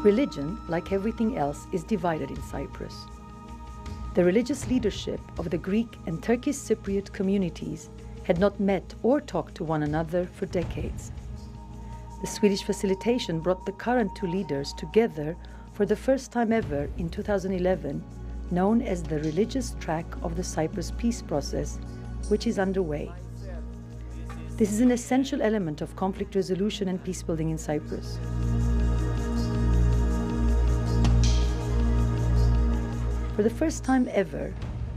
Religion, like everything else, is divided in Cyprus. The religious leadership of the Greek and Turkish Cypriot communities had not met or talked to one another for decades. The Swedish facilitation brought the current two leaders together for the first time ever in 2011, known as the religious track of the Cyprus peace process, which is underway. This is an essential element of conflict resolution and peacebuilding in Cyprus. For the first time ever,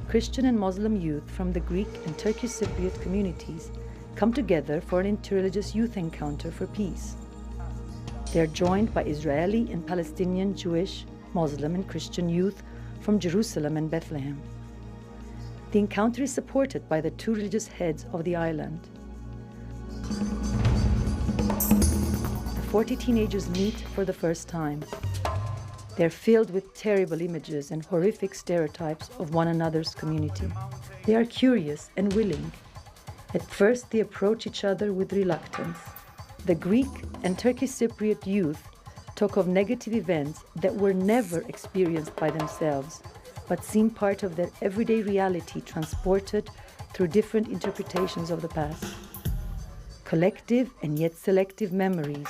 Christian and Muslim youth from the Greek and Turkish Cypriot communities come together for an interreligious youth encounter for peace. They are joined by Israeli and Palestinian Jewish, Muslim and Christian youth from Jerusalem and Bethlehem. The encounter is supported by the two religious heads of the island. The 40 teenagers meet for the first time. They're filled with terrible images and horrific stereotypes of one another's community. They are curious and willing. At first, they approach each other with reluctance. The Greek and Turkish Cypriot youth talk of negative events that were never experienced by themselves, but seem part of their everyday reality transported through different interpretations of the past. Collective and yet selective memories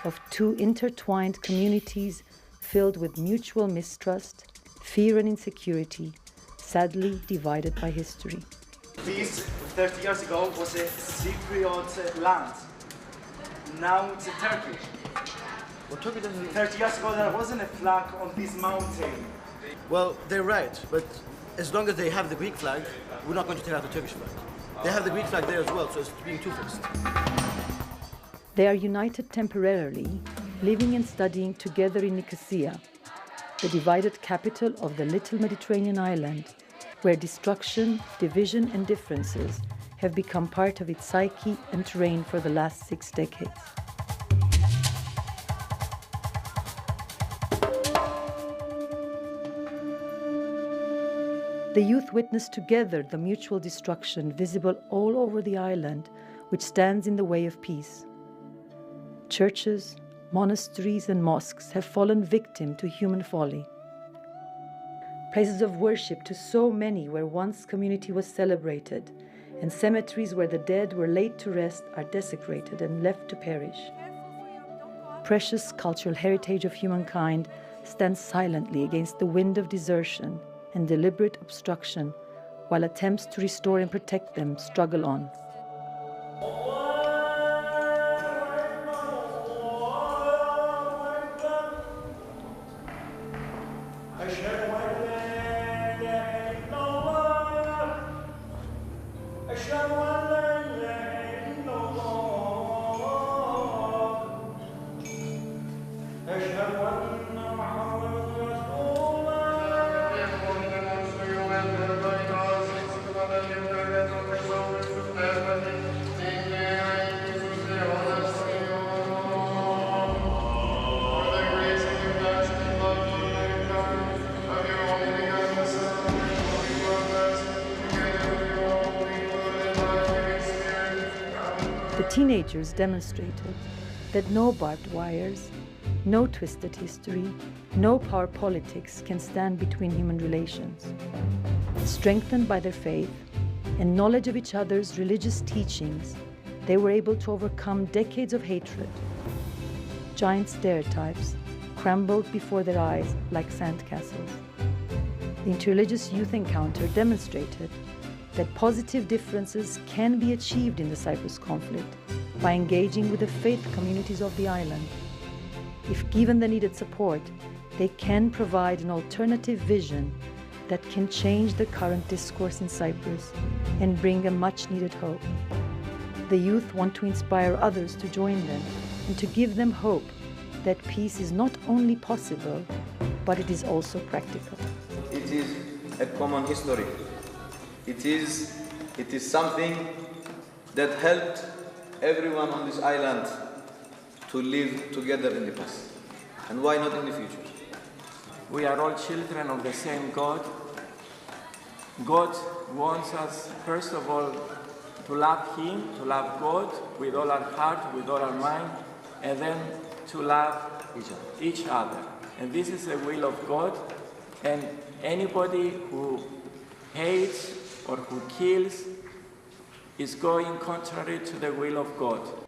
of two intertwined communities filled with mutual mistrust, fear and insecurity, sadly divided by history. This 30 years ago was a Cypriot land. Now it's a Turkish. Well, Turkey doesn't... 30 years ago there wasn't a flag on this mountain. Well, they're right, but as long as they have the Greek flag, we're not going to take out the Turkish flag. They have the Greek flag there as well, so it's being two-faced. They are united temporarily, living and studying together in Nicosia, the divided capital of the little Mediterranean island, where destruction, division and differences have become part of its psyche and terrain for the last 6 decades. The youth witness together the mutual destruction visible all over the island, which stands in the way of peace. Churches, monasteries and mosques have fallen victim to human folly. Places of worship to so many where once community was celebrated, and cemeteries where the dead were laid to rest are desecrated and left to perish. Precious cultural heritage of humankind stands silently against the wind of desertion and deliberate obstruction, while attempts to restore and protect them struggle on. The teenagers demonstrated that no barbed wires, no twisted history, no power politics can stand between human relations. Strengthened by their faith and knowledge of each other's religious teachings, they were able to overcome decades of hatred. Giant stereotypes crumbled before their eyes like sandcastles. The interreligious youth encounter demonstrated that positive differences can be achieved in the Cyprus conflict by engaging with the faith communities of the island. If given the needed support, they can provide an alternative vision that can change the current discourse in Cyprus and bring a much-needed hope. The youth want to inspire others to join them and to give them hope that peace is not only possible, but it is also practical. It is a common history. It is something that helped everyone on this island to live together in the past. And why not in the future? We are all children of the same God. God wants us, first of all, to love Him, to love God with all our heart, with all our mind, and then to love each other. And this is the will of God. And anybody who hates or who kills is going contrary to the will of God.